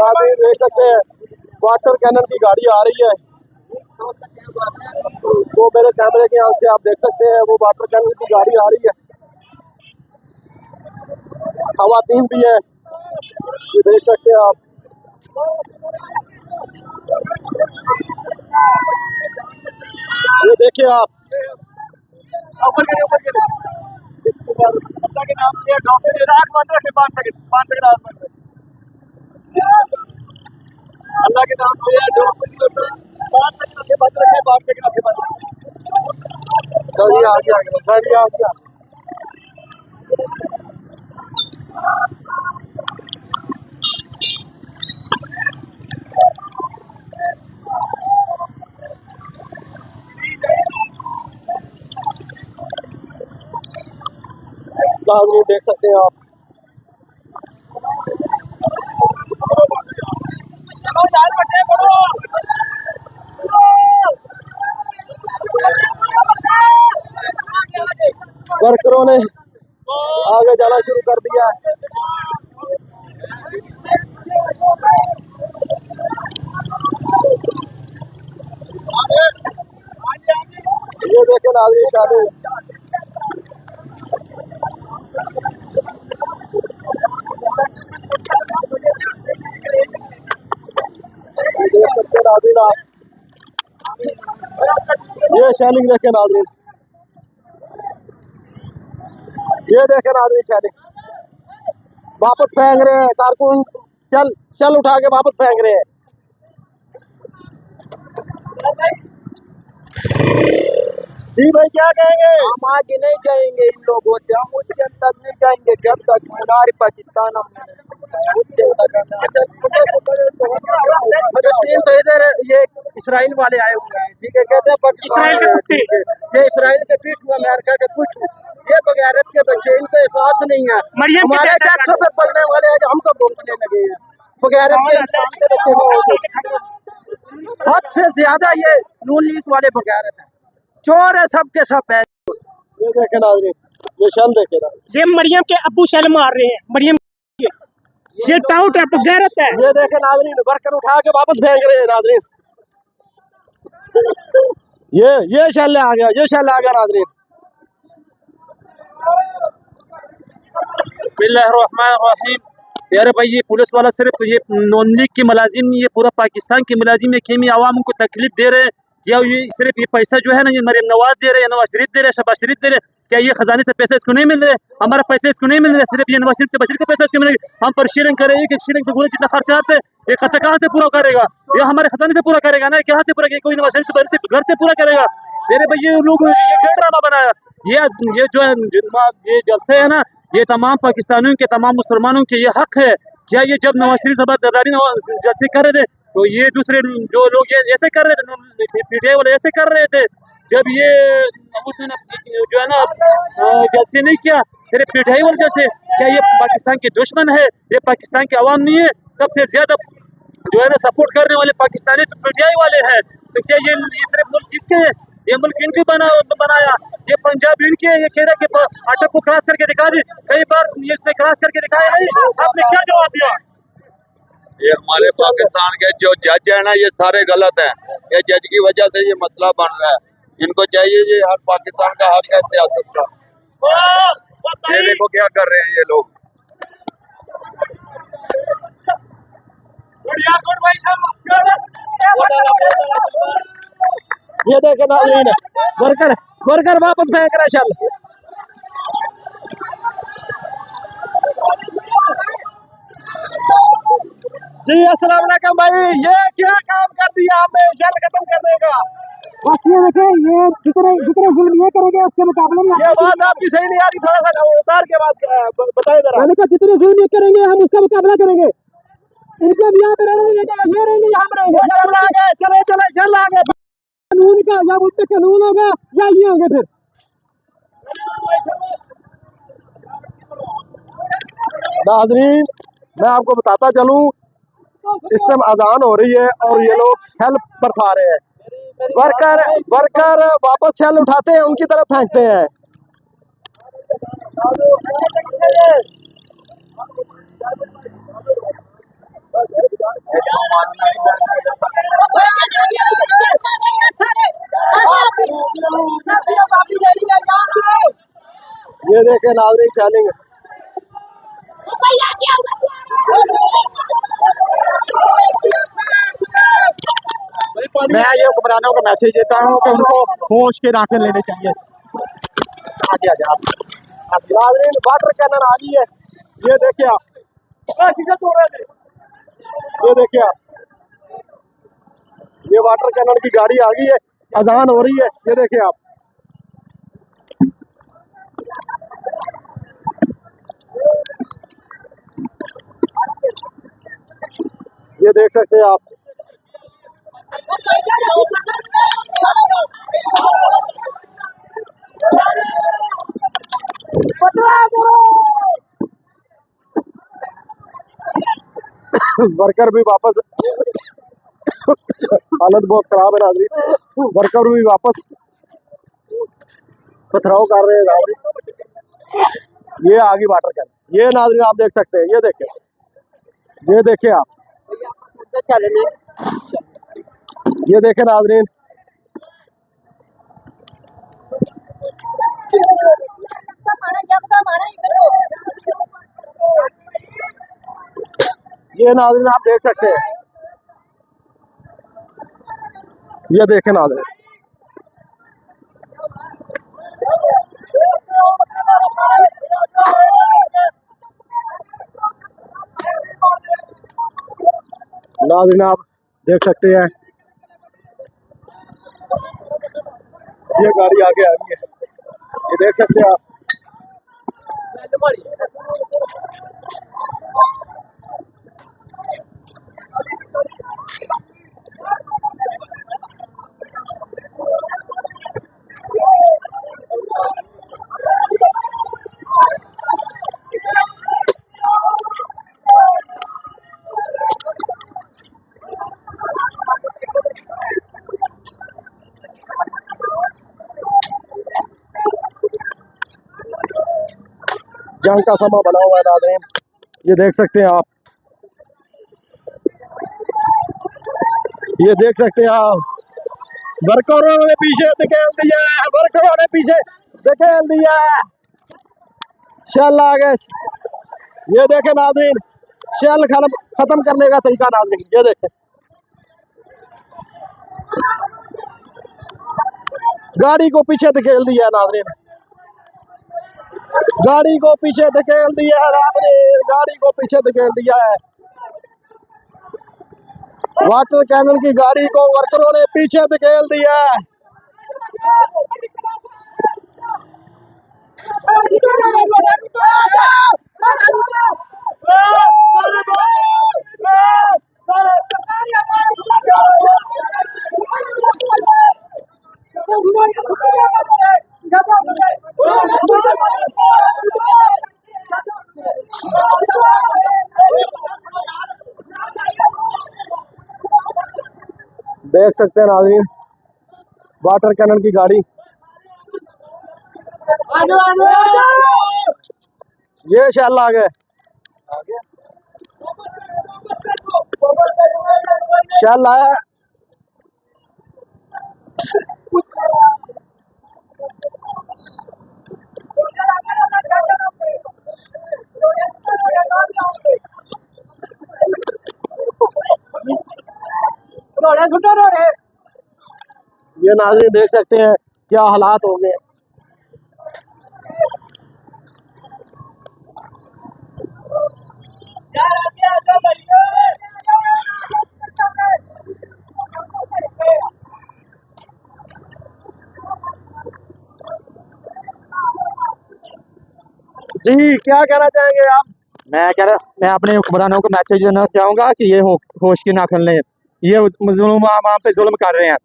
नाज़रीन देख सकते हैं वाटर कैनन की गाड़ी आ रही है। वो मेरे कैमरे के यहाँ से आप देख सकते हैं वो वाटर कैनन की गाड़ी आ रही है। खवातीन भी है, ये देख सकते हैं आप। ये देखिए आप, ऊपर के अल्लाह के नाम से ड्रॉप से रात बंद रखे 5 सेकंड रात बंद रखे अल्लाह के नाम से ड्रॉप से 5 सेकंड रखे बंद रखे 5 सेकंड रखे बंद रखे। गाड़ी आ गया, गाड़ी आ गया। नाज़रीन देख सकते हैं आप, वर्करों ने आगे जाना शुरू कर दिया है। ये देखें नाज़रीन शादी देख सकते नाज़रीन आप, ये शैलिंग देखे नाज़रीन, ये देखे नाज़रीन शैलिंग वापस फेंक रहे हैं। कारकुन चल उठा के वापस फेंक रहे हैं। जी भाई क्या कहेंगे? हम आगे नहीं जाएंगे इन लोगों से, हम उसके अंदर नहीं जाएंगे जब तक हमारे पाकिस्तान फलस्तीन तो इधर ये इसराइल वाले आए हुए हैं, ठीक है, कहते हैं पाकिस्तान ये इसराइल के पीठ में अमेरिका के पीठ में, ये बगैरत के बच्चे, इनको एहसास नहीं है। हमारे टैक्सों पे पढ़ने वाले हैं, हमको बोलने लगे हैं बगैरत के बच्चे। हद से ज्यादा ये नून लीग वाले बगैरत है, चोर है, सबके सब है। ये देखे नाज़रीन, ये शल देखे नाज़रीन, ये मरियम के अब्बू शल मार रहे हैं। मरियम ये टाउट है, गैरत है। ये देखे नाज़रीन वर्कर उठा के वापस फेंक रहे हैं नाज़रीन। ये शल आ गया, ये शल आ गया नाज़रीन। बिस्मिल्लाहिर्रहमानिर्रहीम। यार भाई ये पुलिस वाला सिर्फ ये नॉन लीग के मुलाजिम, ये पूरा पाकिस्तान के मुलाजिम है, खेमी आवाम को तकलीफ दे रहे हैं, या ये सिर्फ ये पैसा जो है ना ये मरियम नवाज दे रहे हैं, नवाज शरीफ दे रहे हैं, शहबाज शरीफ दे रहे हैं। क्या ये खजाने से पैसे इसको नहीं मिल रहे? हमारा पैसे इसको नहीं मिल रहे, सिर्फ ये नवाज शरीफ से बशरीफ का पैसा इसको मिलेगा। हम पर शेयरिंग करें, एक शेयरिंग दुगुने जितना खर्चा आता है, ये खर्चा कहाँ से पूरा करेगा? ये हमारे खजाने से पूरा करेगा ना, कहाँ से पूरा करेगा? कोई नवाज शरीफ से घर से पूरा करेगा? मेरे भाई ये लोग ये क्या ड्रामा बनाया? ये जो है ये जलसे है ना, ये तमाम पाकिस्तानियों के, तमाम मुसलमानों के ये हक है। क्या ये जब नवाज शरीफ साहब दरदारी जलसे कर रहे थे तो ये दूसरे जो लोग ये ऐसे कर रहे थे, पीटीआई वाले ऐसे कर रहे थे? जब ये उसने जो है ना जलसे नहीं किया, सिर्फ पीटीआई वाले जैसे, क्या ये पाकिस्तान के दुश्मन है? ये पाकिस्तान के अवाम नहीं है? सबसे ज्यादा जो है ना सपोर्ट करने वाले पाकिस्तानी तो पीटीआई वाले हैं। तो क्या ये सिर्फ मुल्क किसके है? ये मुल्क इनके बनाया, ये पंजाब इनके, ये कह रहे कि अटक को क्रॉस करके दिखा दी, कई बार ये इसने क्रॉस करके दिखाया नहीं, आपने क्या जवाब दिया? ये हमारे पाकिस्तान के जो जज है ना ये सारे गलत हैं, ये जज की वजह से ये मसला बन रहा है। इनको चाहिए ये हर पाकिस्तान का हक है सियासत का। ये देखो क्या कर रहे हैं ये लोग। ये देखे नाज़रीन वर्कर वापस फेंक रहे शल। जी अस्सलाम वालेकुम भाई, ये क्या काम कर दिया आपने शल खत्म करने का? ये देखें, ये जितने जुल्म ये करेंगे उसके मुकाबले में ये बात आपकी सही नहीं आ रही, थोड़ा सा उतार के बात बताए जरा। मैंने कहा जितने जुल्म ये करेंगे हम उसका मुकाबला करेंगे। इनके भी यहाँ पे रहेंगे, ये रहेंगे, यहाँ पे रहेंगे। चले चल आगे। कानून का या उनका कानून होगा या ये होंगे फिर। नाज़रीन मैं आपको बताता चलूं, इस टाइम अजान हो रही है और ये लोग शेल बरसा रहे हैं। वर्कर वापस शेल उठाते हैं, उनकी तरफ फेंकते हैं। ये देखे नाजरीन चैलेंज। मैं ये हुक्मरानों को मैसेज देता हूँ कि उनको होश के रास्ते लेने चाहिए। आगे आ जाओ। नाजरीन वाटर कैनन आ गई है, ये देखिए आप, ये देखिए आप, ये वाटर कैनन की गाड़ी आ गई है, अजान हो रही है, ये देखिए आप। ये देख सकते हैं आप, वर्कर भी वापस, हालत बहुत खराब है नाजरीन, वर्कर भी वापस पथराव कर रहे हैं नाजरीन। ये आगे वाटर कैन, ये नाजरीन आप देख सकते हैं, ये देखें, ये देखें आप, ये देखें नाजरीन, ये नाजरीन आप देख सकते हैं, ये देखें नाजरीन, नाज़रीन आप देख सकते हैं, ये गाड़ी आगे आ रही है, ये देख सकते हैं आप। जंग का समा बना हुआ है नाज़रीन, ये देख सकते हैं आप, ये देख सकते हैं आप, वर्करों ने पीछे धकेल दिया है, वर्करों ने पीछे धकेल दिया है, शेल आ गए, ये देखें नाज़रीन, शेल खत्म करने का तरीका नाज़रीन, ये देखें, गाड़ी को पीछे धकेल दिया नाज़रीन, गाड़ी को पीछे धकेल दिया है नाज़रीन, गाड़ी को पीछे धकेल दिया है, वाटर कैनन की गाड़ी को वर्करों ने पीछे धकेल दिया है। देख सकते हैं नाज़रीन, वाटर कैनन की गाड़ी, ये शेल आ गए, शेल आया, ये नाज़रीन देख सकते हैं क्या हालात हो गए। जी क्या कहना चाहेंगे आप? मैं अपने हुक्मरानों को मैसेज देना चाहूँगा कि ये होश की ना खेलें, ये जुल्म वहाँ पे जुल्म कर रहे हैं,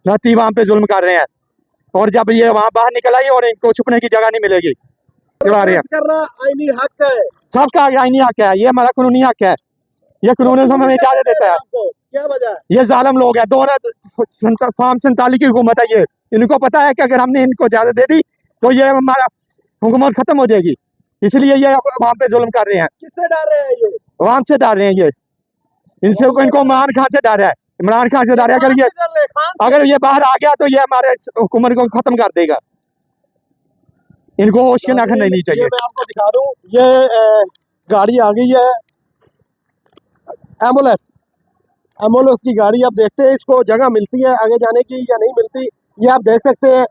नती वहाँ पे जुल्म कर रहे हैं, और जब ये वहाँ बाहर निकल आई और इनको छुपने की जगह नहीं मिलेगी, चला रहे हैं। करना आईनी हक है, सबका आईनी हक है, ये हमारा कानूनी हक है, ये कानून हमें इजाजत देता है। क्या वजह है? ये जालिम लोग हैं, फॉर्म 47 की हुकूमत है, ये इनको पता है कि अगर हमने इनको इजाजत दे दी तो ये हमारा हुकूमत खत्म हो जाएगी, इसलिए ये वहाँ पे जुल्म कर रहे हैं। किससे डर रहे हैं ये? आवाम से डर रहे हैं ये। इनको इमरान खान से डर है, इमरान खान से डर है। अगर ये बाहर आ गया तो ये हमारे हुकूमत को खत्म कर देगा। इनको होश के नाखन नहीं चाहिए। मैं आपको दिखा दूं, ये गाड़ी आ गई है, एम्बुलेंस की गाड़ी। आप देखते हैं इसको जगह मिलती है आगे जाने की या नहीं मिलती, ये आप देख सकते हैं।